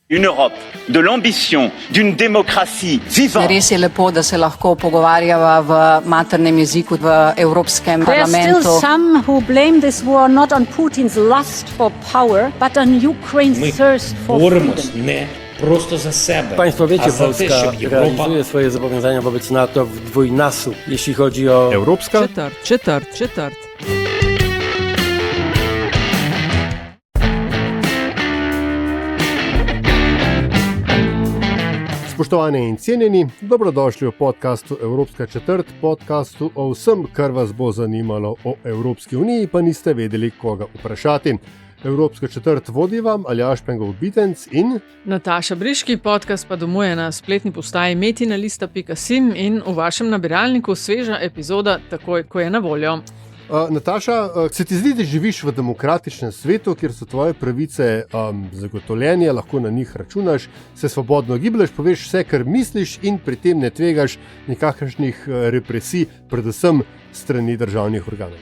Une Europe de l'ambition, d'une démocratie vivante. Res je lepo, da se lahko pogovarjava v maternem jeziku v Evropskem parlamentu. There are still some who blame this war not on Putin's lust for power, but on Ukraine's thirst for freedom. Nie prosto za sebe. Państwo wiecie, a za Polska te, żeby Europa... realizuje swoje zobowiązania wobec NATO w dwójnasób, jeśli chodzi o... Evropska? Četrt. Spoštovani in cenjeni, dobrodošli v podkastu Evropska četrt, podkastu o vsem, kar vas bo zanimalo o Evropski uniji, pa niste vedeli, koga vprašati. Evropska četrt vodi vam Aljaž Pengov-Bitenc in Nataša Briški, podcast pa domuje na spletni postaji metinalista.sim in v vašem nabiralniku sveža epizoda takoj, ko je na voljo. Nataša, se ti zdi, da živiš v demokratičnem svetu, kjer so tvoje pravice zagotovljene, lahko na njih računaš, se svobodno giblješ, poveš vse, kar misliš in pri tem ne tvegaš nikakršnih represij, predvsem strani državnih organov?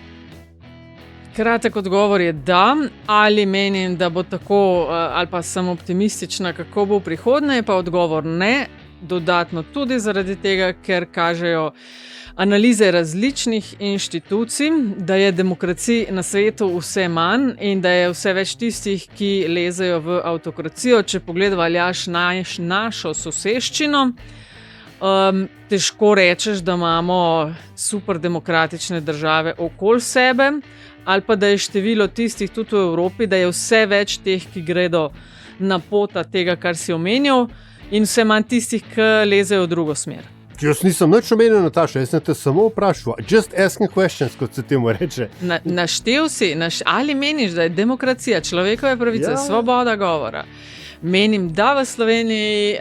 Kratek odgovor je da, ali menim, da bo tako, ali pa sem optimistična, kako bo v prihodnje, pa odgovor ne, dodatno tudi zaradi tega, ker kažejo analize različnih inštitucij, da je demokracij na svetu vse manj in da je vse več tistih, ki lezejo v avtokracijo. Če pogledava Aljaž našo soseščino, težko rečeš, da imamo super demokratične države okoli sebe, ali pa da je število tistih tudi v Evropi, da je vse več teh, ki gredo na pota tega, kar si omenil, in vse manj tistih, ki lezejo v drugo smer. Jaz nisem nič omenil, Nataša, jaz sem te samo vprašal. Just asking questions, kot se temu reče. Naštel si, ali meniš, da je demokracija, človekove pravice, svoboda govora? Menim, da v Sloveniji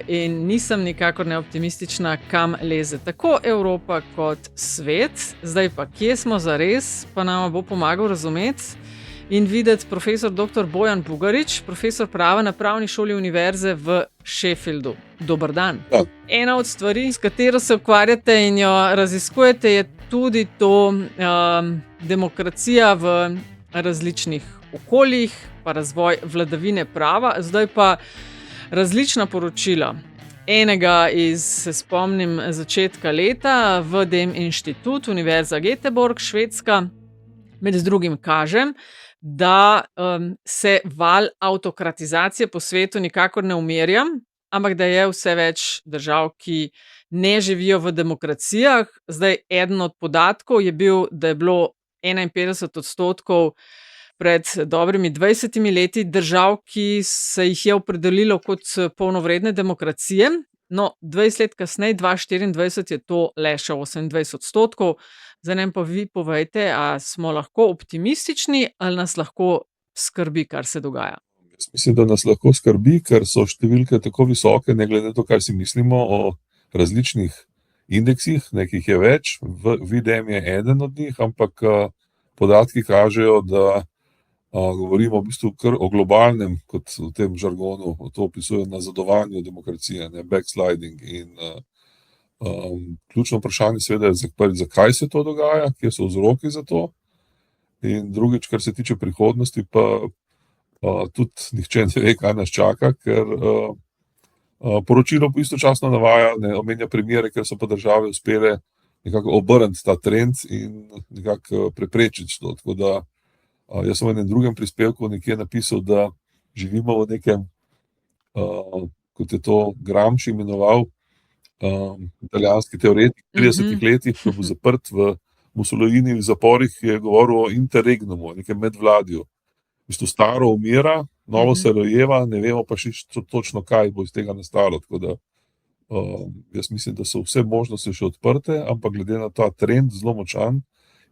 in nisem nikakor neoptimistična, kam leze tako Evropa kot svet. Zdaj pa, kje smo zares, pa nam bo pomagal razumeti in videti profesor dr. Bojan Bugarič, profesor prava na Pravni šoli Univerze v Sheffieldu. Dober dan. Ja. Ena od stvari, s katero se ukvarjate in jo raziskujete, je tudi to demokracija v različnih okoljih, pa razvoj vladavine prava. Zdaj pa različna poročila. Enega se spomnim začetka leta v Dem inštitut, Univerza Göteborg, Švedska, med drugim kaže, da se val avtokratizacije po svetu nikakor ne umirja, ampak da je vse več držav, ki ne živijo v demokracijah. Zdaj, eden od podatkov je bil, da je bilo 51% pred dobrimi 20 leti držav, ki se jih je opredelilo kot polnovredne demokracije. No, 20 let kasneje, 2024, je to le še 28%. Zdaj nam pa vi povejte, a smo lahko optimistični ali nas lahko skrbi, kar se dogaja? Jaz mislim, da nas lahko skrbi, ker so številke tako visoke, ne glede na to, kar si mislimo o različnih indeksih, nekih je več, VDM je eden od njih, ampak podatki kažejo, da govorimo v bistvu kar o globalnem, kot v tem žargonu to opisujejo, nazadovanju demokracije, ne, backsliding. In ključno vprašanje seveda je, zakaj se to dogaja, kje so vzroki za to. In drugič, kar se tiče prihodnosti, pa tudi nihče ne ve, kaj nas čaka, ker poročilo istočasno navaja, omenja primere, ker so pa države uspele nekako obrniti ta trend in nekako preprečiti to. Tako da jaz sem v enem drugem prispevku nekje napisal, da živimo v nekem, kot je to Gramsci imenoval, italijanski teoretik v 30 letih, ko je bil zaprt v Mussolininih zaporih, je govoril o interregnumu, o nekem medvladju. V bistvu staro umira, novo se rojeva, ne vemo pa še točno, kaj bo iz tega nastalo. Tako da jaz mislim, da so vse možnosti še odprte, ampak glede na ta trend zelo močan,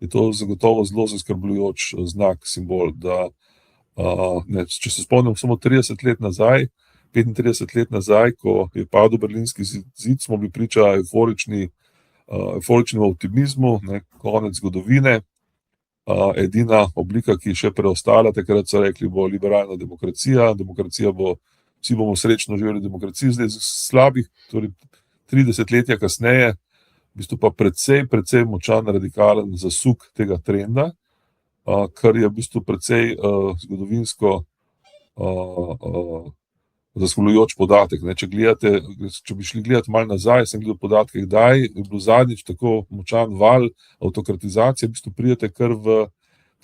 je to zagotovo zelo zaskrbljujoč znak, simbol, da če se spomnim samo 30 let nazaj, 35 let nazaj, ko je padel Berlinski zid, smo bili priča euforičnemu optimizmu, konec zgodovine. Edina oblika, ki je še preostala, takrat so rekli, bo liberalna demokracija, vsi bomo srečno živeli v demokraciji, zdaj slabih, torej 30 letja kasneje, v bistvu pa precej močan radikalen zasuk tega trenda, kar je v bistvu precej zgodovinsko zaskrbljujoč podatek. Ne. Če bi šli gledati malo nazaj, sem gledal podatke, kdaj je bil zadnjič tako močan val avtokratizacije, v bistvu pridete kar v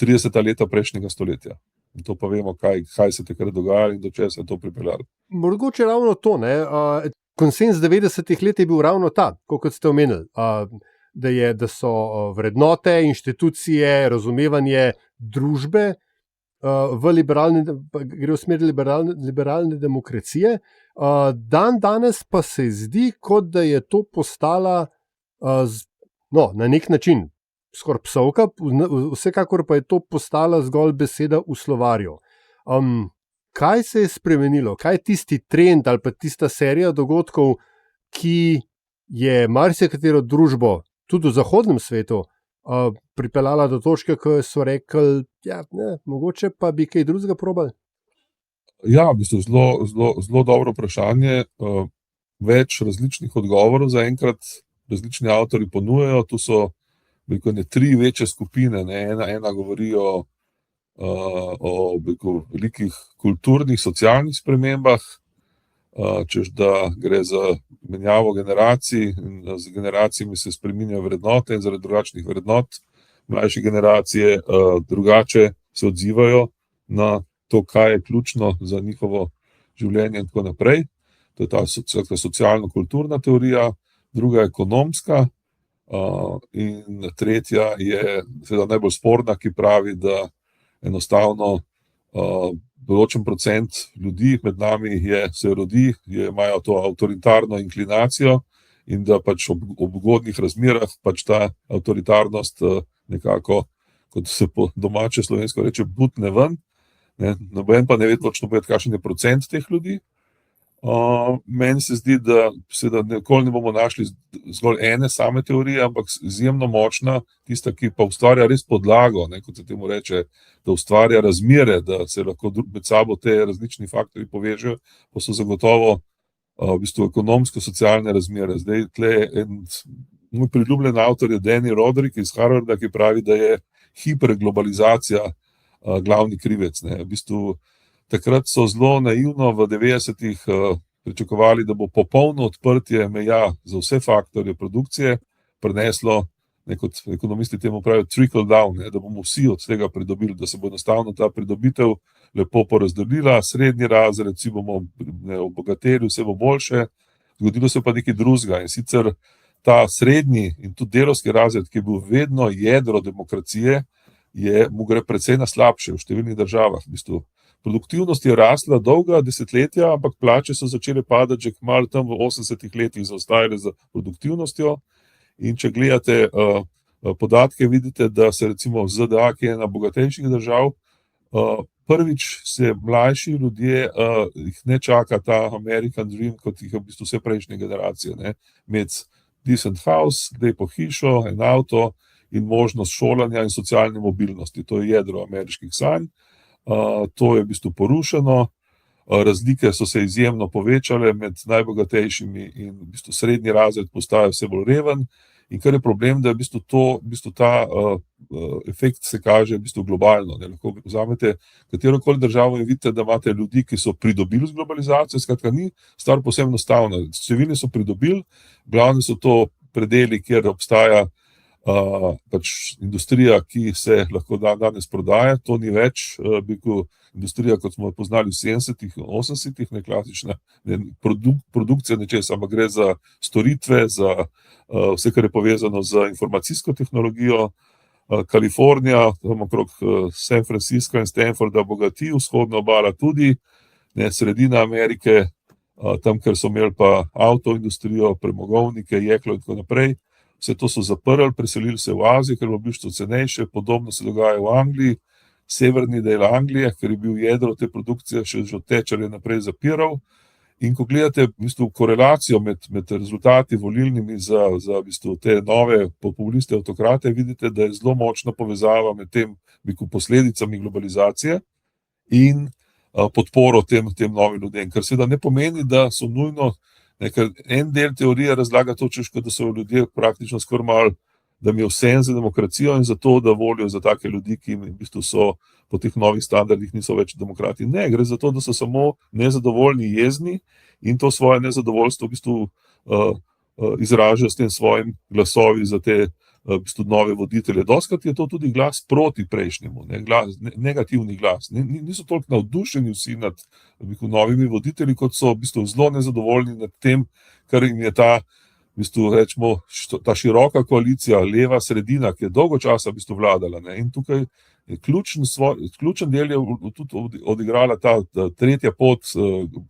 30. leta prejšnjega stoletja. In to pa vemo, kaj se takrat dogajalo in do česa je to pripeljalo. Mogoče ravno to, ne. Konsenz 90-ih let je bil ravno ta, kot ste omenili, da so vrednote, inštitucije, razumevanje družbe gre v smer liberalne demokracije. Danes pa se zdi, kot da je to postala na nek način skoraj psovka, vsekakor pa je to postala zgolj beseda v slovarju. Kaj se je spremenilo? Kaj je tisti trend ali pa tista serija dogodkov, ki je marsikatero družbo, tudi v zahodnem svetu, pripeljala do točke, ko so rekli, mogoče pa bi kaj drugega probali? Ja, v bistvu zelo dobro vprašanje. Več različnih odgovorov zaenkrat različni avtorji ponujajo. Tu so tri večje skupine. Ena govori o velikih kulturnih, socialnih spremembah, češ da gre za menjavo generacij in z generacijami se spreminjajo vrednote in zaradi drugačnih vrednot mlajše generacije drugače se odzivajo na to, kaj je ključno za njihovo življenje in tako naprej. To je ta socialno-kulturna teorija, druga je ekonomska in tretja je seveda najbolj sporna, ki pravi, da enostavno določen procent ljudi med nami se rodi, imajo to avtoritarno inklinacijo in da pač ob ugodnih razmerah pač ta avtoritarnost nekako, kot se po domače slovensko reče, butne ven. Noben pa ne ve točno, kakšen je procent teh ljudi. Meni se zdi, da nikoli ne bomo našli zgolj ene same teorije, ampak izjemno močna, tista, ki pa ustvarja res podlago, kot se temu reče, da ustvarja razmere, da se lahko med sabo te različni faktorji povežejo, pa so zagotovo v bistvu ekonomsko-socialne razmere. Zdaj, moj priljubljen avtor je Danny Roderick iz Harvarda, ki pravi, da je hiperglobalizacija glavni krivec. V bistvu takrat so zelo naivno v 90-ih pričakovali, da bo popolno odprtje meja za vse faktorje produkcije prineslo, kot ekonomisti temu pravijo, trickle down, da bomo vsi od tega pridobili, da se bo enostavno ta pridobitev lepo porazdelila, srednji razred, vsi bomo obogateli, vse bo boljše. Zgodilo se pa nekaj drugega in sicer ta srednji in tudi delavski razred, ki je bil vedno jedro demokracije, mu gre precej na slabše v številnih državah. V bistvu produktivnost je rasla dolga desetletja, ampak plače so začele padati že kmalu tam v 80-ih letih, zaostajale za produktivnostjo. In če gledate podatke, vidite, da se recimo v ZDA, ki je ena bogatejših držav, prvič se mlajši ljudje, jih ne čaka ta American Dream, kot jih je v bistvu vse prejšnje generacije. Imeti decent house, lepo hišo, en avto in možnost šolanja in socialne mobilnosti. To je jedro ameriških sanj. To je v bistvu porušeno. Razlike so se izjemno povečale med najbogatejšimi in v bistvu srednji razred postaja vse bolj reven. In kar je problem, da je v bistvu ta efekt se kaže v bistvu globalno. Lahko vzamete katerokoli državo in vidite, da imate ljudi, ki so pridobili z globalizacijo, skratka ni stvar posebno enostavna. Številni so pridobili, glavni so to predeli, kjer obstaja pač industrija, ki se lahko danes prodaja. To ni več industrija, kot smo jo poznali v 70-ih in 80-ih, ne klasična produkcija nečesa, ampak gre za storitve, za vse, kar je povezano z informacijsko tehnologijo. Kalifornija, tam okrog San Francisca in Stanforda bogati, vzhodna obala tudi, sredina Amerike, tam, kjer so imeli pa avtoindustrijo, premogovnike, jeklo in tako naprej. Vse to so zaprli, preselili se v Azijo, ker je bilo v bistvu cenejše. Podobno se dogaja v Angliji, severni del Anglije, ker je bil jedro te produkcije, še že Thatcher je naprej zapiral. In ko gledate v bistvu korelacijo med rezultati volilnimi za v bistvu te nove populiste, avtokrate, vidite, da je zelo močna povezava med tem posledicami globalizacije in podporo tem novim ljudem. Kar seveda ne pomeni, da so nujno. En del teorije razlaga to, da so ljudje praktično skoraj malo da mi je vseeno za demokracijo in za to, da volijo za take ljudi, ki v bistvu so po teh novih standardih niso več demokrati. Ne, gre za to, da so samo nezadovoljni, jezni in to svoje nezadovoljstvo v bistvu izražajo s tem svojim glasovi za te v bistvu nove voditelje. Doskrat je to tudi glas proti prejšnjemu, negativni glas. Niso toliko navdušeni vsi nad novimi voditelji, kot so v bistvu zelo nezadovoljni nad tem, kar jim je ta, v bistvu, rečemo, ta široka koalicija, leva sredina, ki je dolgo časa v bistvu vladala. In tukaj je ključen del je tudi odigrala ta tretja pot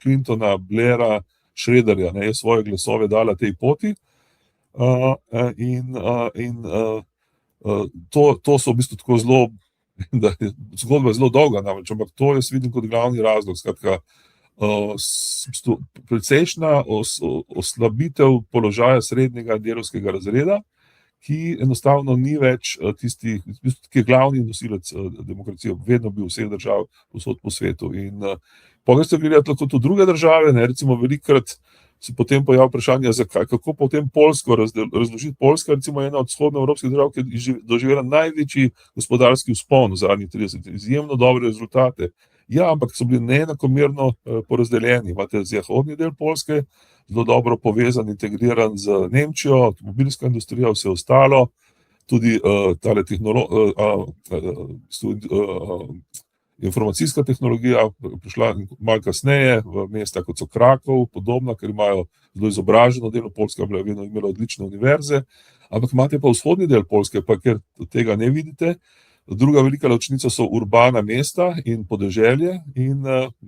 Clintona, Blaira, Schröderja, je svoje glasove dala tej poti. To so v bistvu tako zelo, da je zgodba zelo dolga, namreč, ampak to jaz vidim kot glavni razlog. Skratka, precejšnja oslabitev položaja srednjega delavskega razreda, ki enostavno ni več tisti, ki je glavni nosilec demokracije, vedno bil v vseh držav povsod po svetu. In pogreste gledati lahko tudi druge države, recimo velikokrat se potem pojavlja vprašanje, zakaj, kako potem Poljsko razložiti. Poljska, recimo ena od vzhodnoevropskih držav, ki je doživela največji gospodarski vzpon v zadnjih 30 let, izjemno dobre rezultate. Ja, ampak so bili neenakomerno porazdeljeni. Imate zahodni del Poljske, zelo dobro povezan, integriran z Nemčijo, avtomobilska industrija, vse ostalo, tudi informacijska tehnologija prišla malo kasneje v mesta, kot so Krakov, podobna, ker imajo zelo izobraženo delo. Poljska je vedno imela odlične univerze, ampak imate pa vzhodni del Poljske, pa ker tega ne vidite. Druga velika ločnica so urbana mesta in podeželje in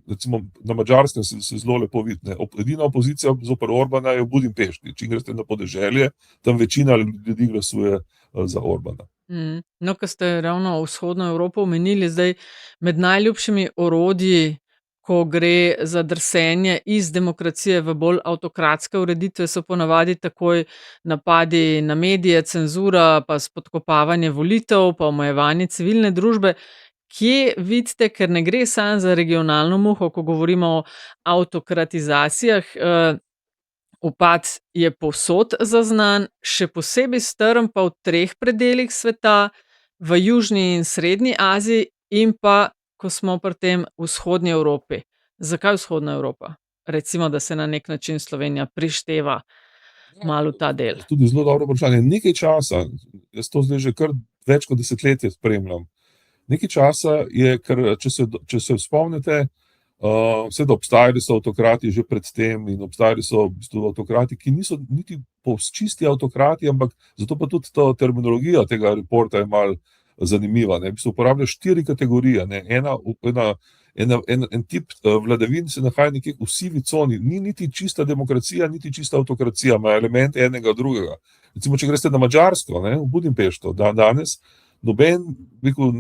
recimo na Madžarskem se zelo lepo vidi. Edina opozicija zoper Orbana je v Budimpešti. Če greste na podeželje, tam večina ljudi glasuje za Orbana. No, ko ste ravno vzhodno Evropo omenili, zdaj med najljubšimi orodji, ko gre za drsenje iz demokracije v bolj avtokratske ureditve, so ponavadi takoj napadi na medije, cenzura, pa spodkopavanje volitev, pa omejevanje civilne družbe. Kje vidite, ker ne gre samo za regionalno muho, ko govorimo o avtokratizacijah, upad je povsod zaznan, še posebej strm pa v 3 predelih sveta, v Južni in Srednji Aziji in pa, ko smo pri tem, v Vzhodni Evropi. Zakaj Vzhodna Evropa? Recimo, da se na nek način Slovenija prišteva malo ta del. Tudi zelo dobro vprašanje. Nekaj časa, jaz to zdaj že kar več kot desetletje spremljam. Nekaj časa je, ker če se spomnite, seveda obstajali so avtokrati že pred tem in obstajali so v bistvu avtokrati, ki niso niti čisti avtokrati, ampak zato pa tudi ta terminologija tega reporta je malo zanimiva. V bistvu uporablja 4 kategorije. En tip vladavin se nahaja nekje v sivi coni. Ni niti čista demokracija, niti čista avtokracija, ima element enega drugega. Recimo, če greste na Madžarsko, v Budimpešto, danes noben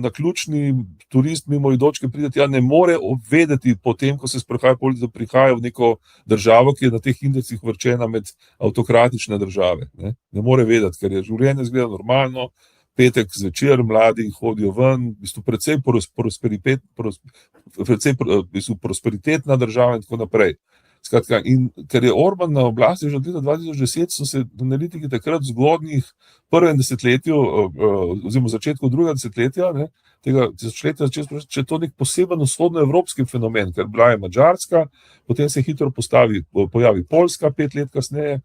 naključni turist mimo dočke pride, ne more vedeti potem, ko se sprehaja po ulici, da prihaja v neko državo, ki je na teh indeksih vrčena med avtokratične države. Ne more vedeti, ker je življenje izgleda normalno, petek zvečer, mladi hodijo ven, v bistvu precej prosperitetna država in tako naprej. Skratka, in ker je Orban na oblasti že od leta 2010, so se analitiki takrat v zgodnjih prvem desetletju, oziroma začetku drugega desetletja, tega desetletja začeli spraševati, če je to nek poseben vzhodnoevropski fenomen, ker bila je Madžarska, potem se hitro pojavi Poljska 5 let kasneje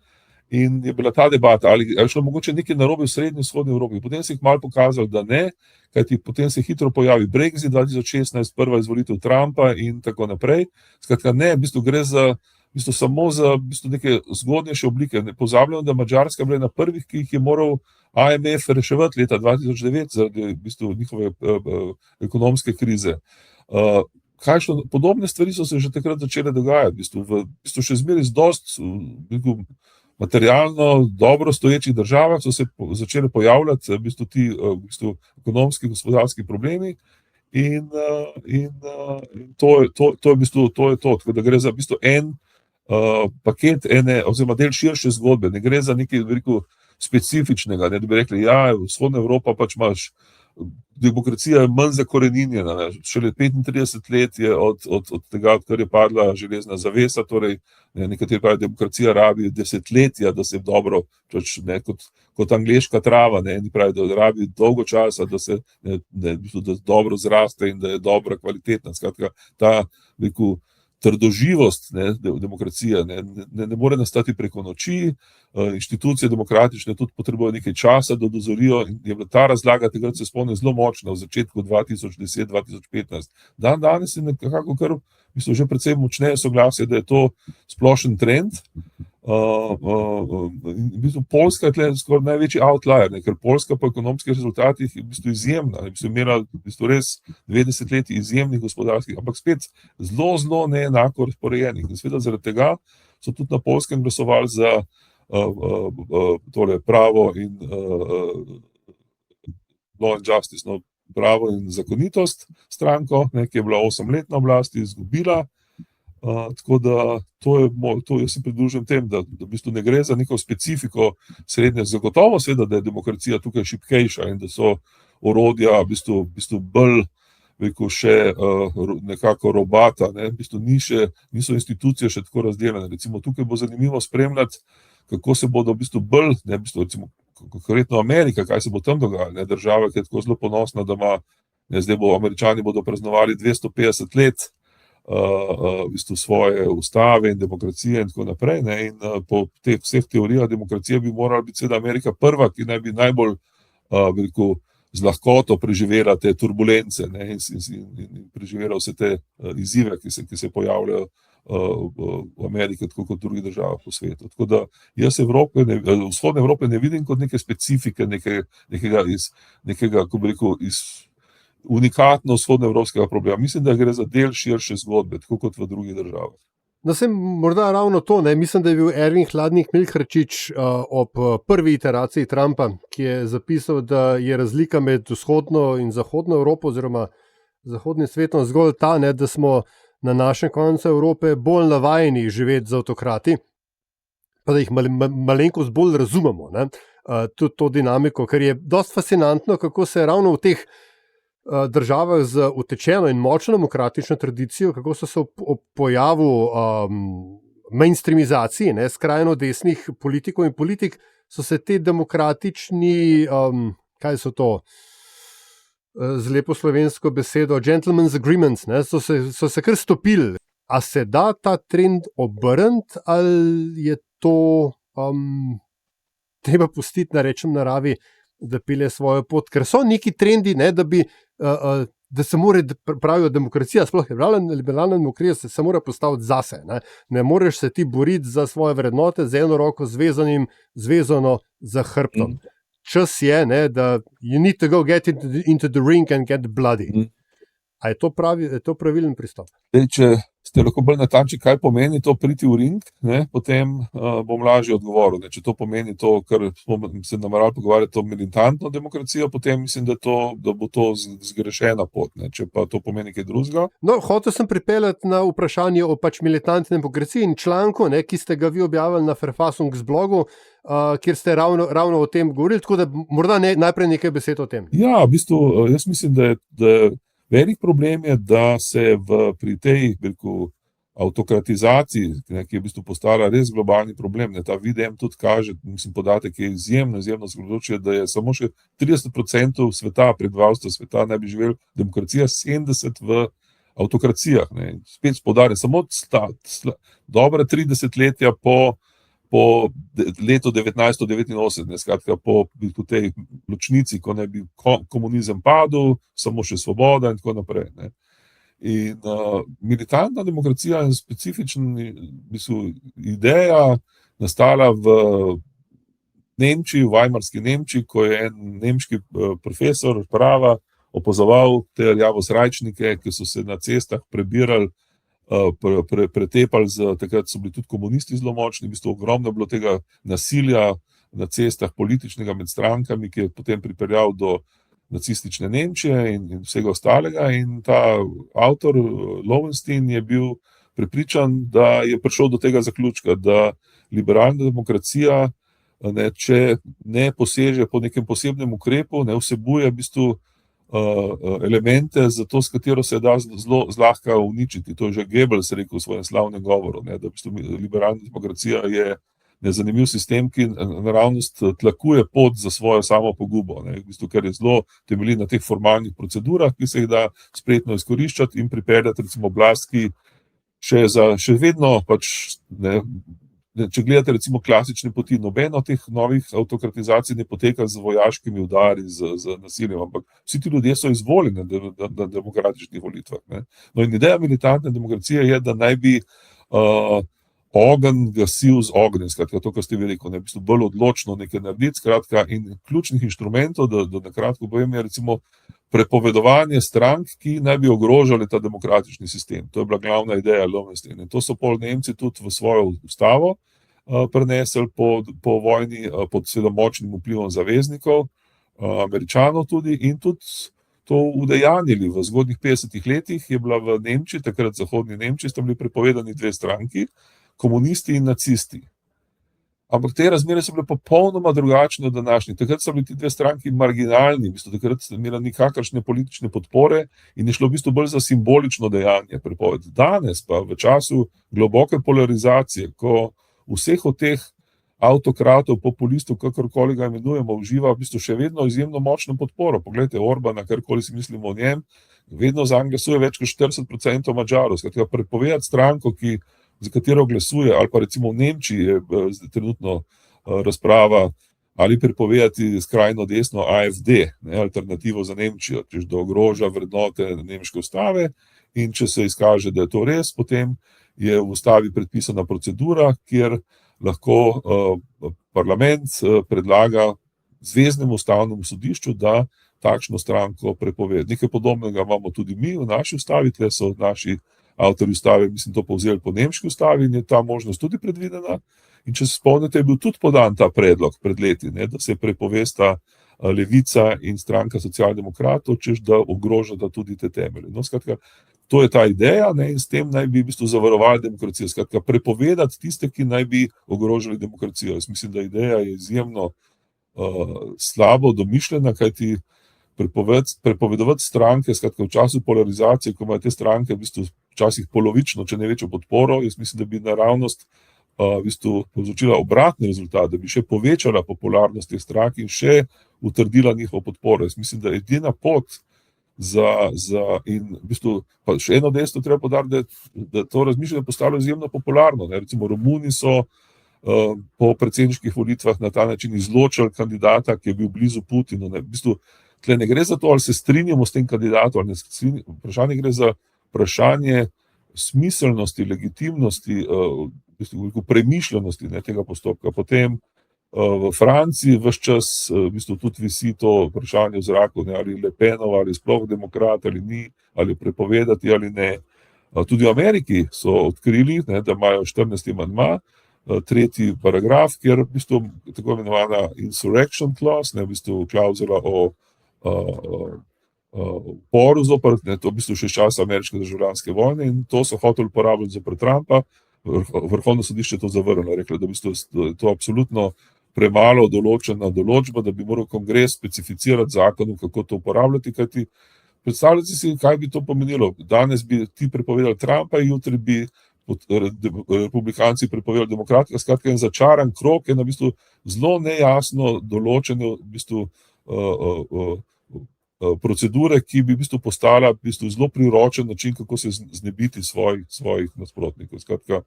in je bila ta debata, ali je šlo mogoče nekaj narobe v srednji in vzhodni Evropi. Potem se jih malo pokazalo, da ne, kajti potem se hitro pojavi Brexit 2016, prva izvolitev Trumpa in tako naprej. Skratka, ne, v bistvu gre samo za neke zgodnejše oblike. Ne pozabljamo, da Madžarska bila ena prvih, ki jih je moral IMF reševati leta 2009 zaradi v bistvu njihove ekonomske krize. Podobne stvari so se že takrat začele dogajati. V bistvu še zmeraj z dosti materialno dobro stoječih državah so se začele pojavljati v bistvu ti ekonomski, gospodarski problemi in to je v bistvu to, tako da gre za v bistvu en paket oziroma del širše zgodbe, ne gre za nekaj veliko specifičnega, da bi rekli, ja, vzhodna Evropa pač imaš demokracija je manj zakoreninjena. Ne. Šele 35 let je od tega, odkar je padla železna zavesa, torej nekateri pravijo, demokracija rabi desetletja, da se dobro, ne, kot angleška trava, ne, eni pravijo, da rabi dolgo časa, da se da dobro zraste in da je dobra, kvalitetna. Skratka, ta trdoživost demokracije ne more nastati preko noči, inštitucije demokratične tudi potrebujejo nekaj časa, da dozorijo, in je bila ta razlaga, tega se spomnim, zelo močna v začetku 2010-2015. Danes je nekako kar že precej močneje soglasje, da je to splošen trend. V bistvu Poljska je tle skoraj največji outlier, ker Poljska po ekonomskih rezultatih je v bistvu izjemna, imela v bistvu res 20 let izjemnih gospodarskih, ampak spet zelo neenako razporejenih. In seveda zaradi tega so tudi na Poljskem glasovali za torej pravo in law and justice, pravo in zakonitost stranko, ki je bila 8 let na oblasti, izgubila. Tako da jaz se pridružujem tem, da v bistvu ne gre za neko specifiko srednje. Zagotovo seveda, da je demokracija tukaj šibkejša in da so orodja v bistvu bolj še nekako robata, ne? V bistvu niso institucije še tako razdeljene. Recimo tukaj bo zanimivo spremljati, kako se bodo v bistvu bolj, ne, v bistvu recimo konkretno Amerika, kaj se bo tam dogajalo, ne? Država, ki je tako zelo ponosna, da ima, ne, zdaj Američani bodo praznovali 250 let v bistvu svoje ustave in demokracije in tako naprej, ne? In po teh vseh teorijah demokracije bi morala biti seveda Amerika prva, ki naj bi najbolj z lahkoto preživela te turbulence, ne? In preživela vse te izzive, ki se pojavljajo v Ameriki, tako kot v drugih državah po svetu. Tako da jaz vzhodne Evrope ne vidim kot neke specifike, nekega, kako bi rekel, unikatno vzhodnoevropskega problema. Mislim, da gre za del širše zgodbe, tako kot v drugih državah. No, sem morda ravno to, ne? Mislim, da je bil Ervin Hladnik Milharčič ob prvi iteraciji Trumpa, ki je zapisal, da je razlika med vzhodno in zahodno Evropo oziroma zahodnim svetom zgolj ta, ne, da smo na našem koncu Evrope bolj navajeni živeti z avtokrati, pa da jih malenkost bolj razumemo, ne? Tudi to dinamiko, ker je dosti fascinantno, kako se ravno v teh državah z utečeno in močno demokratično tradicijo, kako so se ob pojavu mainstreamizaciji, ne, skrajno desnih politikov in politik, so se te demokratični, kaj so to, z lepo slovensko besedo, gentleman's agreements, ne, so se kar stopili. A se da ta trend obrniti, ali je to treba pustiti, rečem, naravi, da pelje svojo pot, ker so neki trendi, ne, da se mora, pravijo, demokracija, sploh liberalna demokracija se mora postaviti zase. Ne moreš se ti boriti za svoje vrednote z eno roko zvezano za hrbtom. Čas je, ne, da you need to go get into the ring and get bloody. A je to pravilen pristop? Če ste lahko bolj natančni, kaj pomeni to priti v ring, ne, potem bom lažje odgovoril. Ne. Če to pomeni to, kar smo se nameravali pogovarjati, to militantno demokracijo, potem mislim, da bo to zgrešena pot. Ne. Če pa to pomeni kaj drugega. No, hotel sem pripeljati na vprašanje o militantni demokraciji in članku, ne, ki ste ga vi objavili na Verfassungs blogu, kjer ste ravno o tem govorili, tako da morda najprej nekaj besed o tem. Ja, v bistvu, jaz mislim, da velik problem je, da se pri tej avtokratizaciji, ki je v bistvu postala res globalni problem, ne, ta VDM tudi kaže, mislim, podatek je izjemno zagotavlja, da je samo še 30% sveta, prebivalstva sveta naj bi živeli demokracija, 70% v avtokracijah. Ne. Spet poudarjam, samo dobra 30 letja po letu 1989, skratka po tej ločnici, ko naj bi komunizem padel, samo še svoboda in tako naprej. Ne. In militantna demokracija je specifična ideja nastala v Nemčiji, v Weimarski Nemčiji, ko je en nemški profesor prava opazoval te rjavosrajčnike, ki so se na cestah prebirali, pretepali, takrat so bili tudi komunisti zelo močni, v bistvu ogromno bilo tega nasilja na cestah političnega med strankami, ki je potem pripeljal do nacistične Nemčije in vsega ostalega. In ta avtor Lowenstein je bil prepričan, da je prišel do tega zaključka, da liberalna demokracija, ne, če ne poseže po nekem posebnem ukrepu, ne vsebuje v bistvu elemente, zato s katero se da zelo zlahka uničiti. To je že Goebbels rekel v svojem slavnem govoru, ne, da v bistvu liberalna demokracija je nezanimiv sistem, ki naravnost tlakuje pot za svojo samo pogubo, ne, v bistvu, ker je zelo temelji na teh formalnih procedurah, ki se jih da spretno izkoriščati in pripeljati recimo oblast, ki še vedno pač ne, če gledate recimo klasične poti, nobeno od teh novih avtokratizacij ne poteka z vojaškimi udari, z nasiljem, ampak vsi ti ljudje so izvoljeni na demokratičnih volitvah. Ne. No in ideja militantne demokracije je, da naj bi ogenj gasil z ognjem, skratka to, kar ste vi rekel, ne, v bistvu bolj odločno nekaj narediti, skratka in ključnih inštrumentov, da nakratko povem, je recimo prepovedovanje strank, ki naj bi ogrožali ta demokratični sistem. To je bila glavna ideja Lovensteina. In to so pol Nemci tudi v svojo ustavo prenesli po vojni pod seveda močnim vplivom zaveznikov, Američanov tudi, in tudi to udejanjili. V zgodnjih 50 letih je bila v Nemčiji, takrat zahodni Nemčiji, sta bili prepovedani dve stranki, komunisti in nacisti. Ampak te razmere so bile popolnoma drugačne od današnjih. Takrat so bili ti dve stranki marginalni, v bistvu takrat so imeli nikakršne politične podpore in je šlo v bistvu bolj za simbolično dejanje prepovedi. Danes pa v času globoke polarizacije, ko vseh od teh avtokratov, populistov, kakorkoli ga imenujemo, uživa v bistvu še vedno izjemno močno podporo. Poglejte Orbana, karkoli si mislimo o njem, vedno za njega glasuje več kot 40% Madžarov. Skratka, prepovedati stranko, za katero glasuje, ali pa recimo v Nemčiji je trenutno razprava, ali prepovedati skrajno desno AfD, ne, alternativo za Nemčijo, češ da ogroža vrednote nemške ustave, in če se izkaže, da je to res, potem je v ustavi predpisana procedura, kjer lahko parlament predlaga Zveznemu ustavnemu sodišču, da takšno stranko prepove. Nekaj podobnega imamo tudi mi v naši ustavi, tle so naši avtorji ustave, mislim, to povzeli po nemški ustavi in je ta možnost tudi predvidena. In če se spomnite, je bil tudi podan ta predlog pred leti, ne, da se prepovesta Levica in stranka socialdemokratov, češ da ogrožata tudi te temelje. No, skratka, to je ta ideja, ne, in s tem naj bi v bistvu zavarovali demokracijo. Skratka, prepovedati tiste, ki naj bi ogrožali demokracijo. Jaz mislim, da ideja je izjemno slabo domišljena, kajti prepovedovati stranke, skratka v času polarizacije, ko imajo te stranke v bistvu včasih polovično, če ne večjo podporo, jaz mislim, da bi naravnost v bistvu povzročila obratni rezultat, da bi še povečala popularnost teh strank in še utrdila njihovo podporo. Jaz mislim, da edina pot in v bistvu pa še eno dejstvo treba poudariti, da to razmišljanje postalo izjemno popularno. Ne. Recimo Romuni so po predsedniških volitvah na ta način izločili kandidata, ki je bil blizu Putinu. Ne. V bistvu tle ne gre za to, ali se strinjamo s tem kandidatom, ali ne strinjamo. Vprašanje gre za vprašanje smiselnosti, legitimnosti, premišljenosti, ne, tega postopka. Potem v Franciji ves čas v bistvu tudi visi to vprašanje v zraku, ne, ali Le Penova, ali sploh demokrat, ali ni, ali prepovedati, ali ne. Tudi v Ameriki so odkrili, ne, da imajo 14. amandma, 3. paragraf, kjer v bistvu tako imenovana insurrection clause, ne, v bistvu klauzula o uporu zoper, ne, to v bistvu še čas ameriške državljanske vojne, in to so hoteli uporabljati zoper Trumpa. Vrhovno sodišče to zavrnilo, reklo, da v bistvu je to absolutno premalo določena določba, da bi moral kongres specificirati zakonom, kako to uporabljati, kajti predstavljate si, kaj bi to pomenilo. Danes bi ti prepovedali Trumpa, jutri bi republikanci prepovedali demokrati, skratka en začaran krog, je na v bistvu zelo nejasno določeno v bistvu procedure, ki bi v bistvu postala v bistvu zelo priročen način, kako se znebiti svojih nasprotnikov. Skratka,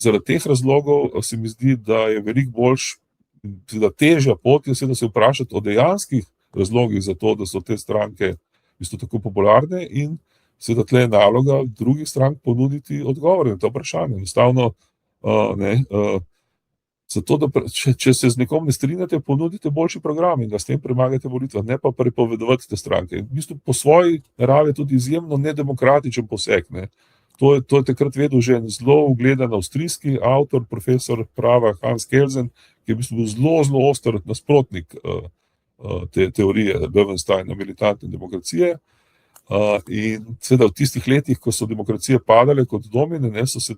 zaradi teh razlogov se mi zdi, da je veliko boljš, da težja pot je seveda se vprašati o dejanskih razlogih za to, da so te stranke v bistvu tako popularne, in seveda tle je naloga drugih strank ponuditi odgovore na to vprašanje. Enostavno, zato, da če se z nekom ne strinjate, ponudite boljši program in ga s tem premagate volitve, ne pa prepovedovati te stranke. In v bistvu po svoji naravi je tudi izjemno nedemokratičen poseg. Ne. To je takrat vedel že en zelo ugledan avstrijski avtor, profesor prava Hans Kelsen, ki je v bistvu zelo, zelo oster nasprotnik te teorije Lovensteina militantne demokracije. In seveda v tistih letih, ko so demokracije padale kot domine, so se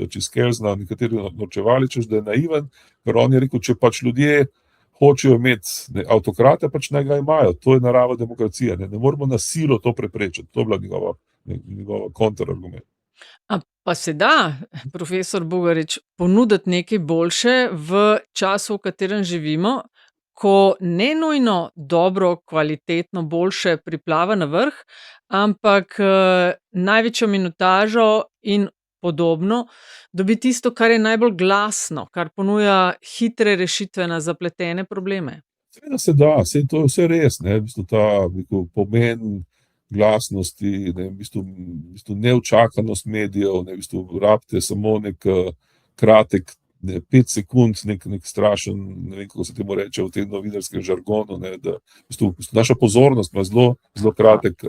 čez Kelsena nekateri norčevali, češ da je naiven, ker on je rekel, če pač ljudje hočejo imeti avtokrate, pač naj ga imajo. To je narava demokracije. Ne moramo na silo to preprečiti. To je bila njegova kontrargument. Pa se da, profesor Bugarič, ponuditi nekaj boljše v času, v katerem živimo, ko ne nujno dobro, kvalitetno, boljše priplava na vrh, ampak največjo minutažo in podobno dobi tisto, kar je najbolj glasno, kar ponuja hitre rešitve na zapletene probleme. Seveda se da, to je vse res, ne, v bistvu ta pomen glasnosti, ne, v bistvu neučakanost medijev, ne, v bistvu rabite samo nek kratek 5 sekund, nek strašen, ne vem, kako se temu reče v tem novinarskem žargonu, ne, da v bistvu naša pozornost ima zelo kratek,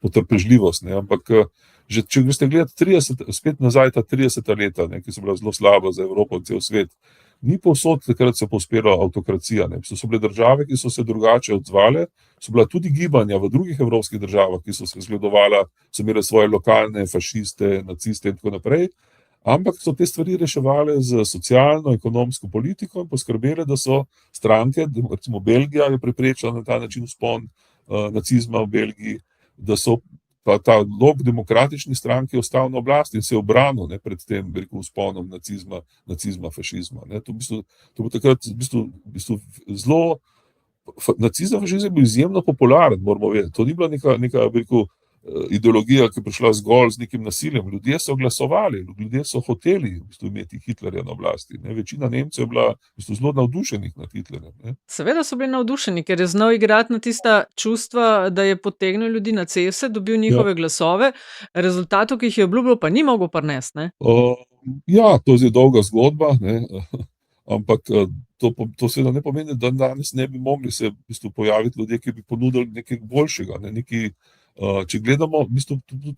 potrpežljivost, ne, ampak že če greste gledati spet nazaj ta 30. leta, ne, ki so bila zelo slaba za Evropo in cel svet, ni povsod takrat se povzpela avtokracija, ne, so bile države, ki so se drugače odzvale, so bila tudi gibanja v drugih evropskih državah, ki so se zgledovala, so imele svoje lokalne fašiste, naciste in tako naprej, ampak so te stvari reševale z socialno, ekonomsko politiko in poskrbele, da so stranke, recimo Belgija je preprečila na ta način vzpon nacizma v Belgiji, da so pa ta lok demokratični stranki ostal na oblasti in se je obranil, ne, pred tem vzponom nacizma, fašizma. Ne. To bo takrat v bistvu zelo. Nacizem, fašizem je bil izjemno popularen, moramo vedeti. To ni bila neka ideologija, ki je prišla zgolj z nekim nasiljem. Ljudje so glasovali, ljudje so hoteli v bistvu imeti Hitlerja na oblasti. Ne. Večina Nemcev je bila v bistvu zelo navdušenih nad Hitlerjem. Ne. Seveda so bili navdušeni, ker je znal igrati na tista čustva, da je potegnil ljudi na ceste, dobil njihove glasove, rezultatov, ki jih je obljubljal, pa ni mogel prinesti. Ne? Ja, to je dolga zgodba, ne. Ampak to seveda ne pomeni, da danes ne bi mogli se v bistvu pojaviti ljudje, ki bi ponudili nekaj boljšega, ne, če gledamo v bistvu tudi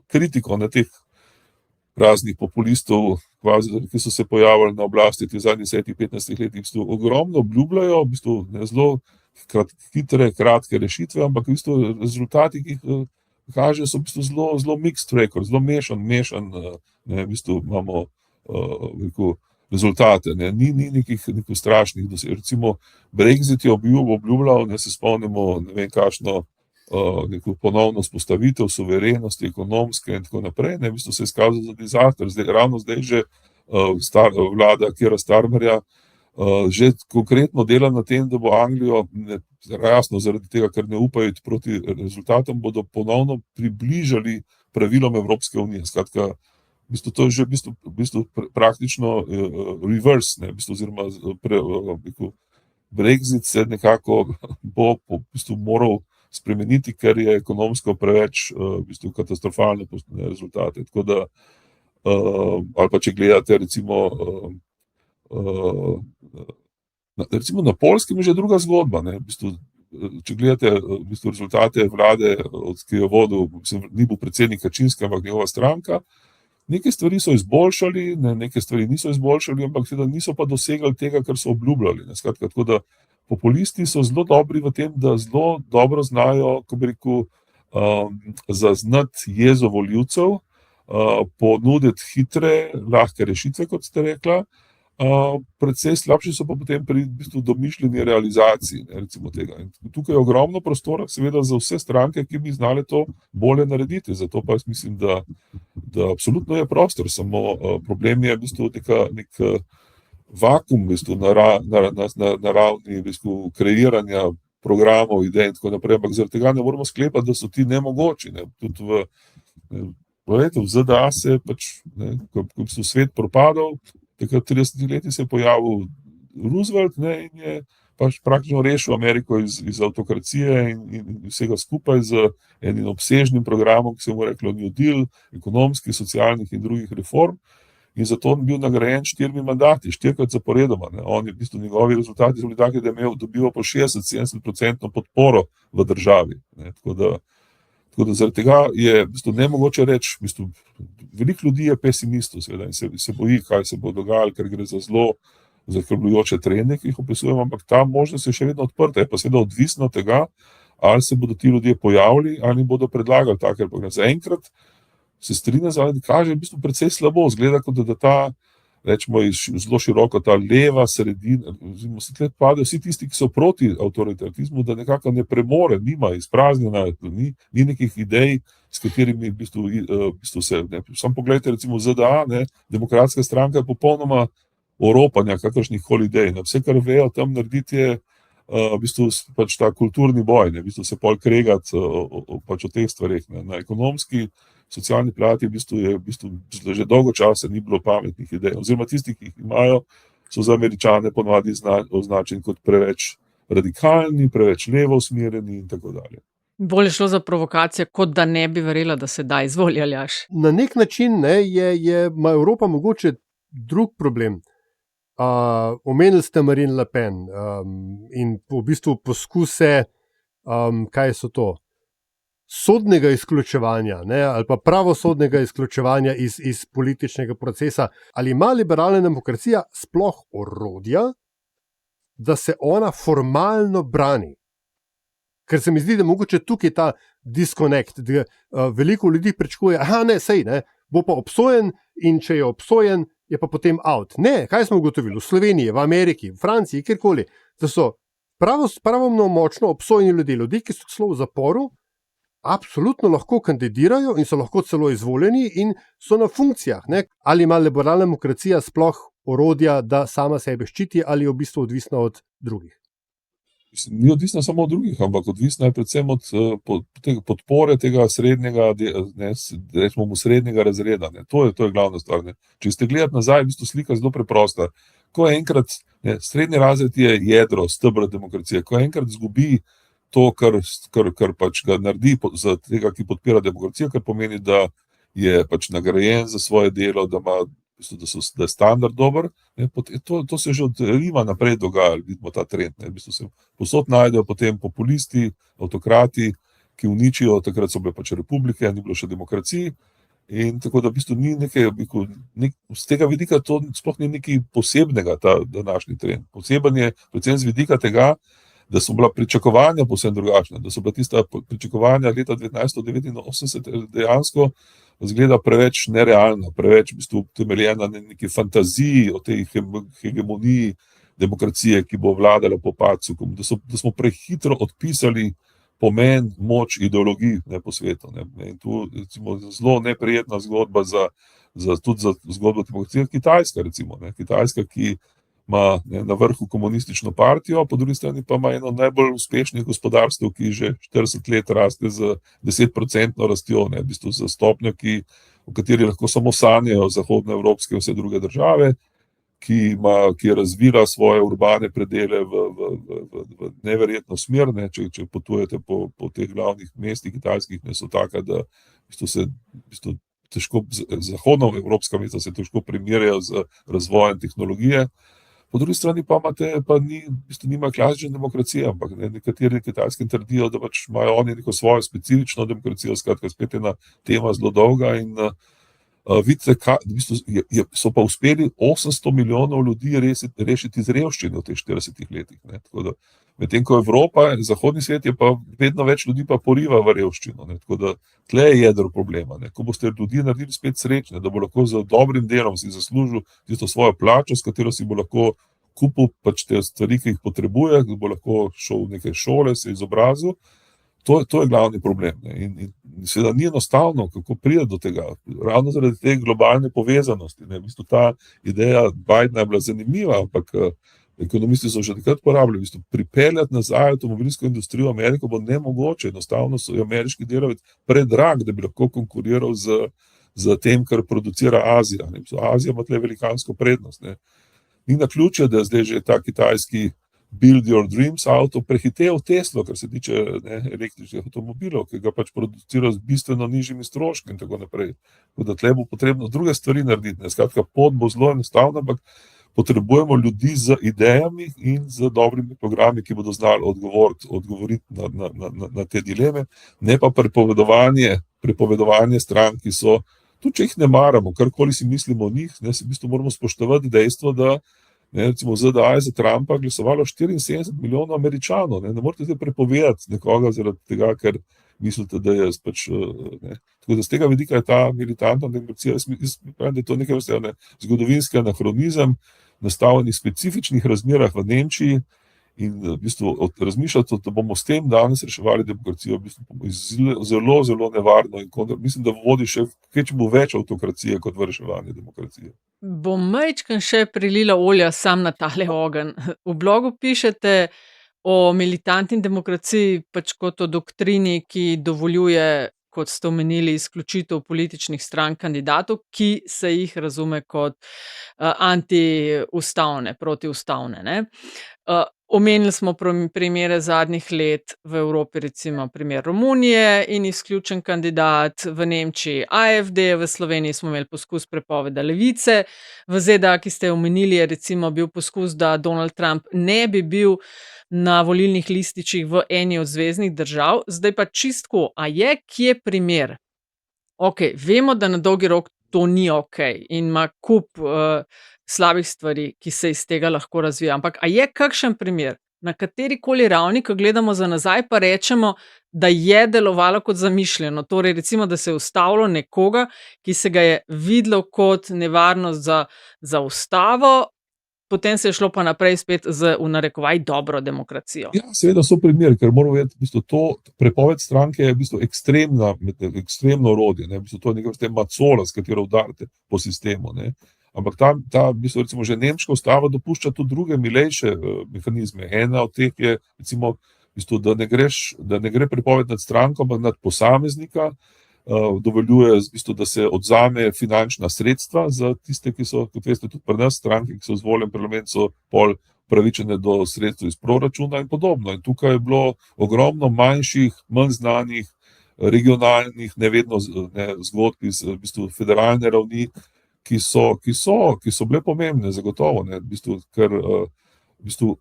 kritiko na teh raznih populistov, ki so se pojavili na oblasti v zadnjih 10-15 letih, v bistvu ogromno obljubljajo, v bistvu zelo hitre, kratke rešitve, ampak v bistvu rezultati, ki jih kažejo, so v bistvu zelo mixed record, zelo mešan, ne, v bistvu imamo rezultate, ne. Ni nekih strašnih doseg. Recimo Brexit je obljubljal, ne, se spomnimo, ne vem kakšno neko ponovno vzpostavitev suverenosti, ekonomske in tako naprej, ne, v bistvu se je izkazal za dizaster. Ravno zdaj že vlada Keira Starmerja že konkretno dela na tem, da bo Anglijo, jasno zaradi tega, ker ne upajo iti proti rezultatom, bodo ponovno približali pravilom Evropske unije. Skratka, v bistvu to je že v bistvu praktično reverse, ne, v bistvu, oziroma Brexit se nekako bo v bistvu moral spremeniti, ker je ekonomsko preveč v bistvu katastrofalne rezultate. Tako da, ali pa če gledate recimo na Poljskem je že druga zgodba, ne, v bistvu, če gledate v bistvu rezultate vlade, ki jo vodil, ni bil predsednik Kačinski, ampak njegova stranka, neke stvari so izboljšali, neke stvari niso izboljšali, ampak niso pa dosegli tega, kar so obljubljali. Skratka, tako da populisti so zelo dobri v tem, da zelo dobro znajo, kako bi rekel, zaznati jezo volivcev, ponuditi hitre, lahke rešitve, kot ste rekla, predvsej slabši so pa potem pri v bistvu domišljeni realizaciji, ne, recimo tega. In tukaj je ogromno prostora, seveda, za vse stranke, ki bi znale to bolje narediti. Zato pa jaz mislim, da absolutno je prostor, samo problem je v bistvu nek vakum v bistvu na ravni v bistvu kreiranja programov, idej in tako naprej, ampak zaradi tega ne moramo sklepati, da so ti nemogoči. Ne. Tudi v ZDA se pač, ne, ko v bistvu svet propadal, takrat 30 leti se je pojavil Roosevelt, ne, in je pač praktično rešil Ameriko iz avtokracije in vsega skupaj z enim obsežnim programom, ki se mu reklo New Deal, ekonomskih, socialnih in drugih reform. In zato on bil nagrajen 4 mandati, 4-krat zaporedoma. Ne. On je v bistvu, njegovi rezultati so bili taki, da je dobival po 60-70% podporo v državi. Ne. Tako da zaradi tega je v bistvu nemogoče reči, v bistvu, veliko ljudi je pesimistov, seveda, in se boji, kaj se bo dogajalo, ker gre za zelo zaskrbljujoče trende, ki jih opisujemo, ampak ta možnost je še vedno odprta. Je pa seveda odvisno od tega, ali se bodo ti ljudje pojavili, ali bodo predlagali take programe. Zaenkrat se strinjam, kaže v bistvu precej slabo, zgleda, kot da ta rečemo, zelo široko ta leva sredina, se tle padejo vsi tisti, ki so proti avtoritarizmu, da nekako ne premore, nima izpraznjena, ni nekih idej, s katerimi v bistvu se, ne. Samo pogledajte recimo ZDA, ne, Demokratska stranka je popolnoma oropanja kakršnih koli idej, ne. Vse, kar vejo tam narediti, je v bistvu pač ta kulturni boj, ne, v bistvu se pol kregati pač o teh stvareh, ne. Na ekonomski, socialni plati v bistvu že dolgo časa ni bilo pametnih idej, oziroma tisti, ki jih imajo, so za Američane ponovadi označeni kot preveč radikalni, preveč levo usmerjeni in tako dalje. Bolj je šlo za provokacijo, kot da ne bi verjela, da se da. Izvoli, Aljaž. Na nek način ima Evropa mogoče drug problem. Omenili ste Marine Le Pen in v bistvu poskuse, kaj so to? Sodnega izključevanja, ne, ali pa pravosodnega izključevanja iz političnega procesa. Ali ima liberalna demokracija sploh orodja, da se ona formalno brani? Ker se mi zdi, da mogoče tukaj ta disconnect, da veliko ljudi pričakuje, bo pa obsojen in če je obsojen, je pa potem out. Ne, kaj smo ugotovili? V Sloveniji, v Ameriki, v Franciji, kjerkoli, da so pravomno močno obsojeni ljudje, ki so celo v zaporu, absolutno lahko kandidirajo in so lahko celo izvoljeni in so na funkcijah. Ne? Ali ima liberalna demokracija sploh orodja, da sama sebe ščiti, ali je v bistvu odvisna od drugih? Ni odvisna samo od drugih, ampak odvisna je predvsem od podpore tega srednjega, rečemo mu srednjega razreda. Ne? To je glavna stvar. Ne? Če ste gledati nazaj, v bistvu slika zelo preprosta. Ko enkrat, srednji razred je jedro, stebr demokracije, ko enkrat izgubi to, kar pač ga naredi za tega, ki podpira demokracijo, kar pomeni, da je pač nagrajen za svoje delo, da je standard dober, ne, to se že od Rima naprej dogaja, vidimo ta trend. Ne, v bistvu se povsod najdejo potem populisti, avtokrati, ki uničijo, takrat so bile pač republike, ni bilo še demokraciji, in tako da v bistvu ni z tega vidika to sploh ni nekaj posebnega, ta današnji trend. Poseben je predvsem z vidika tega, da so bila pričakovanja povsem drugačna, da so bila tista pričakovanja leta 1989 dejansko zgleda preveč nerealna, preveč v bistvu temeljena na neki fantaziji o tej hegemoniji demokracije, ki bo vladala po padcu, da smo prehitro odpisali pomen, moč ideologij po svetu. Ne. In tu recimo zelo neprijetna zgodba tudi za zgodbo demokracije, Kitajska recimo. Ne. Kitajska, ki ima na vrhu komunistično partijo, po drugi strani pa ima eno najbolj uspešnih gospodarstv, ki že 40 let raste z 10% rastjo, ne, v bistvu za stopnjo, v kateri lahko samo sanjajo zahodnoevropske in vse druge države, ki je razvila svoje urbane predele v neverjetno smer, ne, če potujete po teh glavnih mestih kitajskih, ne, so taka, da težko, zahodnoevropska mesta se težko primerjajo z razvojem tehnologije. Po drugi strani pa nimajo klasične demokracije, ampak nekateri Kitajski trdijo, da pač imajo oni neko svojo specifično demokracijo, skratka spet ena tema zelo dolga in vidite, v bistvu so pa uspeli 800 milijonov ljudi rešiti iz revščine v teh 40 letih. Ne. Tako da, medtem ko Evropa, zahodni svet je pa vedno več ljudi pa poriva v revščino. Ne. Tako da tle je jedro problema. Ne. Ko boste ljudi naredili spet srečne, da bo lahko z dobrim delom si zaslužil tisto svojo plačo, s katero si bo lahko kupil pač te stvari, ki jih potrebuje, da bo lahko šel v neke šole, se izobrazil. To je glavni problem. Ne. In seveda ni enostavno, kako pride do tega. Ravno zaradi te globalne povezanosti. Ne. V bistvu ta ideja Bidena je bila zanimiva, ampak ekonomisti so že takrat porabili. V bistvu pripeljati nazaj avtomobilsko industrijo v Ameriko bo nemogoče. Enostavno so ameriški delavec predrag, da bi lahko konkuriral z tem, kar producira Azija. Ne. Azija ima tle velikansko prednost. Ne. Ni naključje, da zdaj že ta kitajski Build Your Dreams avto prehitev Teslo, kar se tiče električnih avtomobilov, ki ga pač producirajo z bistveno nižjimi stroški in tako naprej. Tako da tle bo potrebno druge stvari narediti. Ne. Skratka, pot bo zelo enostavna, ampak potrebujemo ljudi z idejami in z dobrimi programi, ki bodo znali odgovoriti na te dileme, ne pa prepovedovanje strank, ki so, tudi če jih ne maramo, karkoli si mislimo o njih, ne, si v bistvu moramo spoštovati dejstvo, da Ne, recimo v ZDA je za Trumpa glasovalo 74 milijonov Američanov. Ne morete zdaj prepovedati nekoga zaradi tega, ker mislite, da je pač. Ne. Tako da z tega vidika je ta militantna demokracija, jaz pravim, da je to nekaj vrste zgodovinski anahronizem, nastavljen v specifičnih razmerah v Nemčiji in v bistvu razmišljati, da bomo s tem danes reševali demokracijo, v bistvu zelo, zelo nevarno in mislim, da vodi še več avtokracije kot v reševanje demokracije. Bom majčkeno še prilila olja sam na tale ogenj. V blogu pišete o militantni demokraciji, pač kot o doktrini, ki dovoljuje, kot ste omenili, izključitev političnih strank kandidatov, ki se jih razume kot antiustavne, protiustavne. Ne? Omenili smo primere zadnjih let v Evropi, recimo primer Romunije in izključen kandidat, v Nemčiji AfD, v Sloveniji smo imeli poskus prepoveda levice, v ZDA, ki ste omenili, je recimo bil poskus, da Donald Trump ne bi bil na volilnih lističih v eni od zveznih držav. Zdaj pa čistko, a je kje primer? Ok, vemo, da na dolgi rok to ni ok in ima kup slabih stvari, ki se iz tega lahko razvija. Ampak a je kakšen primer, na katerikoli ravni, ko gledamo za nazaj, pa rečemo, da je delovalo kot zamišljeno? Torej, recimo, da se je ustavilo nekoga, ki se ga je videlo kot nevarnost za ustavo, potem se je šlo pa naprej spet z, v narekovaj, dobro demokracijo. Ja, seveda so primeri, ker moramo vedeti, v bistvu to prepoved stranke je v bistvu ekstremno orodje, ne? V bistvu to je nekaj vrste macola, s katero udarite po sistemu, ne? Ampak ta v bistvu, recimo, že nemška ustava dopušča tudi druge milejše mehanizme. Ena od teh je, recimo, v bistvu, da ne gre prepoved nad stranko, ampak nad posameznika, dovoljuje, v bistvu, da se odzame finančna sredstva za tiste, ki so, kot veste, tudi pri nas stranke, ki so izvoljeni v parlament, so pol pravičene do sredstev iz proračuna in podobno. In tukaj je bilo ogromno manjših, manj znanih, regionalnih, ne vedno zgodb iz v bistvu federalne ravni, ki so bile pomembne, zagotovo, ne, v bistvu, ker v bistvu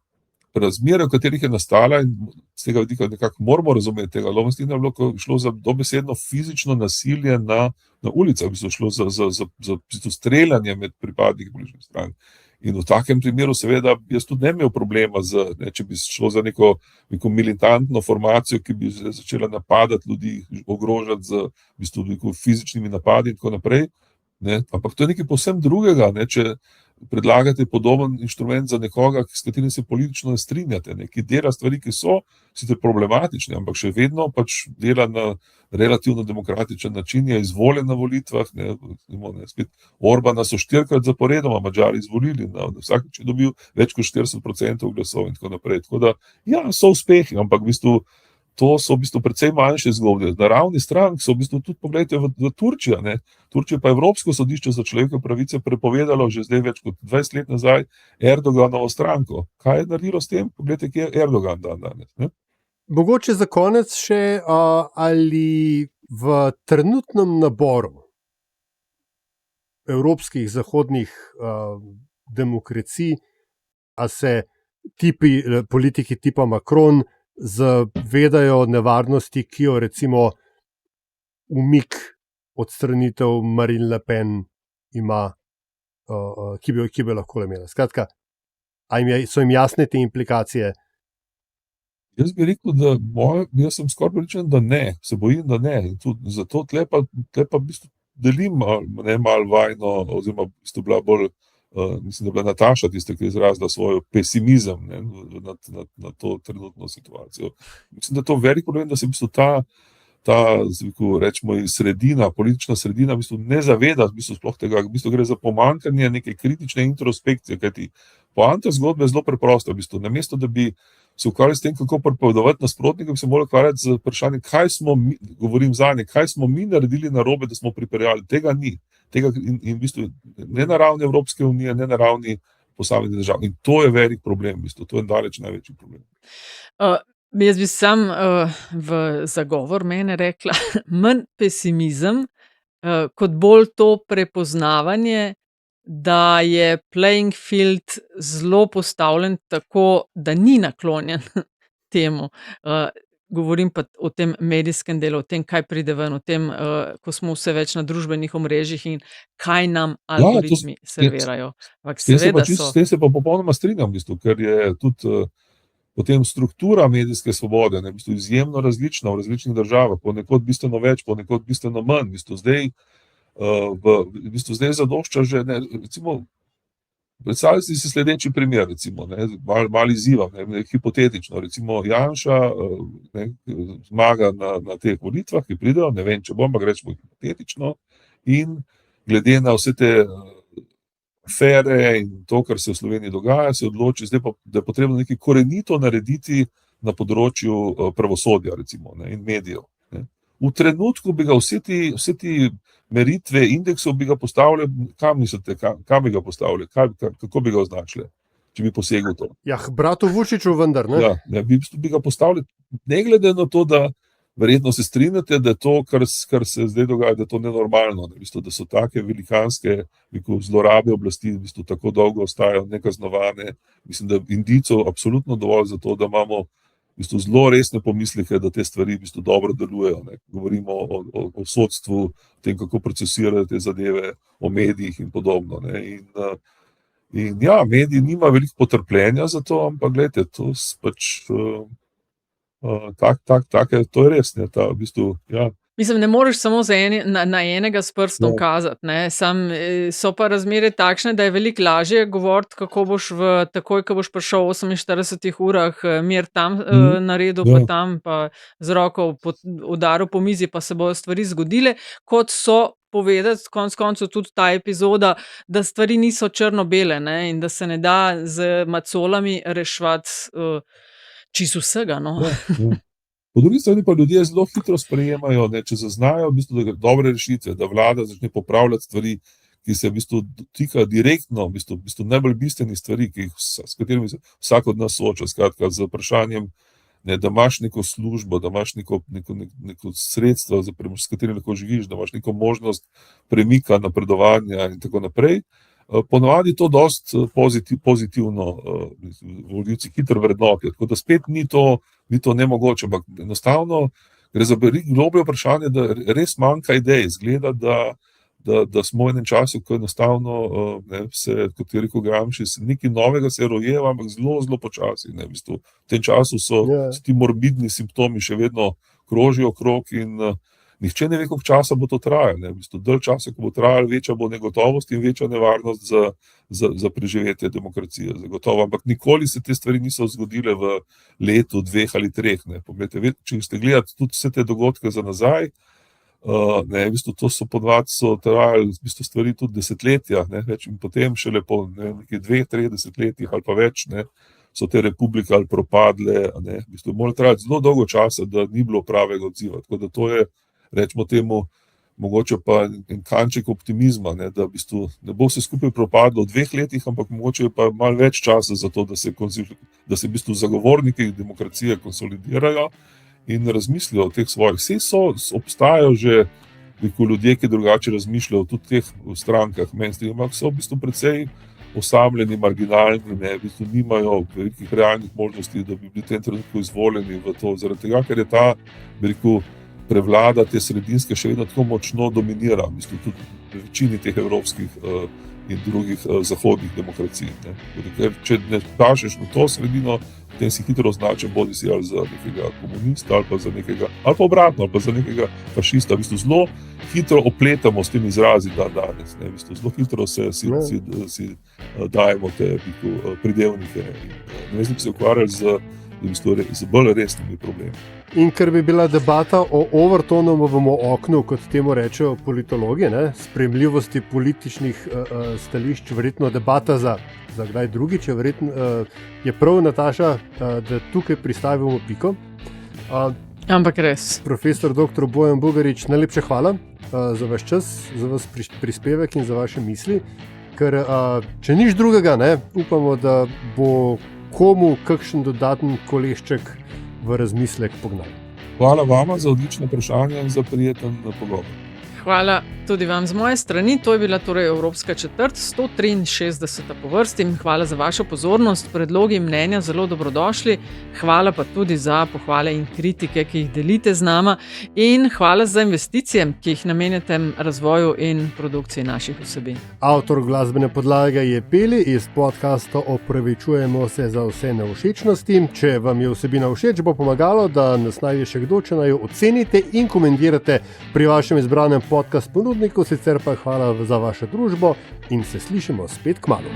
razmere, v katerih je nastala, in z tega vidika nekako moramo razumeti tega, Lovenstina je bilo šlo za dobesedno fizično nasilje na ulicah, v bistvu šlo za v bistvu streljanje med pripadniki političnih strank. In v takem primeru seveda jaz tudi ne imel problema, če bi šlo za neko militantno formacijo, ki bi začela napadati ljudi, ogrožati z v bistvu fizičnimi napadi in tako naprej. Ne? Ampak to je nekaj povsem drugega, ne? Če predlagate podoben inštrument za nekoga, s katerim se politično ne strinjate, ne? Ki dela stvari, ki so sicer problematične, ampak še vedno pač dela na relativno demokratičen način, je izvoljen na volitvah. Spet Orbana so 4-krat zaporedoma Madžari izvolili, vsakič je dobil več kot 40% glasov in tako naprej. Tako da, ja, so uspehi, ampak v bistvu to so v bistvu precej manjše zgodbe. Na ravni strank so v bistvu tudi, pogledajte, v Turčiji, ne. Turčija pa Evropsko sodišče za človekove pravice prepovedalo že zdaj več kot 20 let nazaj Erdoganovo stranko. Kaj je naredilo s tem? Poglejte, kje je Erdogan danes, ne? Mogoče za konec še, ali v trenutnem naboru evropskih zahodnih demokracij, a se politiki tipa Macron zavedajo nevarnosti, ki jo recimo umik, odstranitev Marine Le Pen ima, ki bi lahko imela. Skratka, so jim jasne te implikacije? Jaz bi rekel, da jaz sem skoraj prepričan, da ne, se bojim, da ne. Zato tle pa v bistvu delim malo vajno, oziroma v bistvu bila bolj, mislim, da je bila Nataša tista, ki je izrazila svoj pesimizem na to trenutno situacijo. Mislim, da je to velik problem, da se v bistvu ta rečemo, sredina, politična sredina v bistvu ne zaveda v bistvu sploh tega, v bistvu gre za pomanjkanje neke kritične introspekcije, kajti poanta zgodbe je zelo preprosta, v bistvu, namesto da bi se ukvarjali s tem, kako prepovedovati nasprotnika, bi se morali ukvarjati z vprašanjem, kaj smo mi naredili narobe, da smo pripeljali. Tega ni. In v bistvu ne na ravni Evropske unije, ne na ravni posameznih držav. In to je velik problem, v bistvu. To je daleč največji problem. Jaz bi sam v zagovor mene rekla, manj pesimizem, kot bolj to prepoznavanje, da je playing field zelo postavljen tako, da ni naklonjen temu. govorim pa o tem medijskem delu, o tem, kaj pride ven, o tem, ko smo vse več na družbenih omrežjih in kaj nam algoritmi servirajo. S tem se pa popolnoma strinjam, v bistvu, ker je tudi potem struktura medijske svobode, v bistvu, izjemno različna v različnih državah, ponekod bistveno več, ponekod bistveno manj. V bistvu zdaj zadošča že, recimo, predstavljajte si sledeči primer, recimo, malo izzivam, hipotetično, recimo Janša zmaga na teh volitvah, ki pridejo, ne vem, če bom, ampak rečemo hipotetično, in glede na vse te afere in to, kar se v Sloveniji dogaja, se odloči zdaj pa, da je potrebno nekaj korenito narediti na področju pravosodja, recimo, in medijev. V trenutku bi ga vse ti meritve, indeksov bi ga postavili, kam mislite, kam bi ga postavili, kako bi ga označili, če bi posegel to? Ja, bratu Vučiću vendar, ne? Ja, bi ga postavili, ne glede na to, da verjetno se strinjate, da je to, kar se zdaj dogaja, da je to nenormalno, da so take velikanske zlorabe oblasti, tako dolgo ostajajo nekaznovane. Mislim, da indicov absolutno dovolj za to, da imamo zelo resne pomisleke, da te stvari dobro delujejo. Govorimo o sodstvu, o tem, kako procesirajo te zadeve, o medijih in podobno. In ja, mediji nima veliko potrpljenja za to, ampak gledajte, to pač to je res. Ja. Mislim, ne moreš samo na enega s prstom kazati. So pa razmere takšne, da je veliko lažje govoriti, kako boš takoj, ko boš prišel v 48 urah, mir tam naredil, pa tam, pa z roko udaril po mizi, pa se bodo stvari zgodile, kot so povedati, konec koncev tudi ta epizoda, da stvari niso črno-bele, in da se ne da z macolami reševati čisto vsega. Po drugi strani pa ljudje zelo hitro sprejemajo, če zaznajo dobre rešitve, da vlada začne popravljati stvari, ki se dotikajo direktno, najbolj bistvenih stvari, s katerimi se vsak od nas sooča, skratka, z vprašanjem, da imaš neko službo, da imaš neko sredstvo, s katerim lahko živiš, da imaš neko možnost premika, napredovanja in tako naprej. Ponovadi to dosti pozitivno volivci hitro vrednotijo, tako da spet ni to nemogoče, ampak enostavno gre za globlje vprašanje, da res manjka idej. Izgleda, da smo v enem času, ko enostavno kot je rekel Gramsci, nekaj novega se rojeva, ampak zelo, zelo počasi. V tem času so ti morbidni simptomi še vedno krožijo okrog in nihče ne ve, koliko časa bo to trajalo. Dalj časa, ko bo trajalo, večja bo negotovost in večja nevarnost za preživetje demokracije. Zagotovo, ampak nikoli se te stvari niso zgodile v letu, 2 ali 3. Poglejte, če ste gledali tudi vse te dogodke za nazaj, to so trajali stvari tudi desetletja, in potem šele po nekaj 2-3 desetletjih ali pa več, so te republike ali propadle. Mora trajati zelo dolgo časa, da ni bilo pravega odziva. Tako da to je, rečemo temu, mogoče pa en kanček optimizma, da ne bo vse skupaj propadlo v 2 letih, ampak mogoče je pa malo več časa za to, da se zagovorniki demokracije konsolidirajo in razmislijo o teh svojih. Vse obstajajo že ljudje, ki drugače razmišljajo tudi v teh strankah, ampak so precej osamljeni, marginalni, nimajo velikih realnih možnosti, da bi bili v tem trenutku izvoljeni v to, zaradi tega, ker je ta, prevlada te sredinske še vedno tako močno dominira, tudi v večini teh evropskih in drugih zahodnih demokracij. Ker če ne pašeš na to sredino, potem si hitro označen bodisi ali za nekega komunista ali pa za nekega, ali pa obratno, ali pa za nekega fašista. Zelo hitro opletamo s tem izrazi danes. Zelo hitro si dajemo te pridevnike. Ne vem, ki se ukvarjali z bolj resnimi problemi. In ker bi bila debata o Overtonovem oknu, kot temu rečejo politologi, sprejemljivosti političnih stališč, verjetno debata za kdaj drugič, je prav, Nataša, da tukaj pristavimo piko. Ampak res. Profesor dr. Bojan Bugarič, najlepša hvala za vaš čas, za vaš prispevek in za vaše misli, ker če nič drugega, upamo, da bo komu kakšen dodaten kolešček v razmislek pognal. Hvala vama za odlično vprašanje in za prijeten pogovor. hvala tudi vam z moje strani. To je bila torej Evropska četrt, 163. po vrsti. Hvala za vašo pozornost, predlogi, mnenja zelo dobrodošli. Hvala pa tudi za pohvale in kritike, ki jih delite z nama. In hvala za investicije, ki jih namenjate razvoju in produkciji naših vsebin. Avtor glasbene podlage je Peli, iz podcasta Opravičujemo se za vse nevšečnosti. Če vam je vsebina všeč, bo pomagalo, da nas najde še kdo, če naj jo ocenite in komentirate pri vašem izbranem podcast ponudniku. Sicer pa hvala za vašo družbo in se slišimo spet kmalu.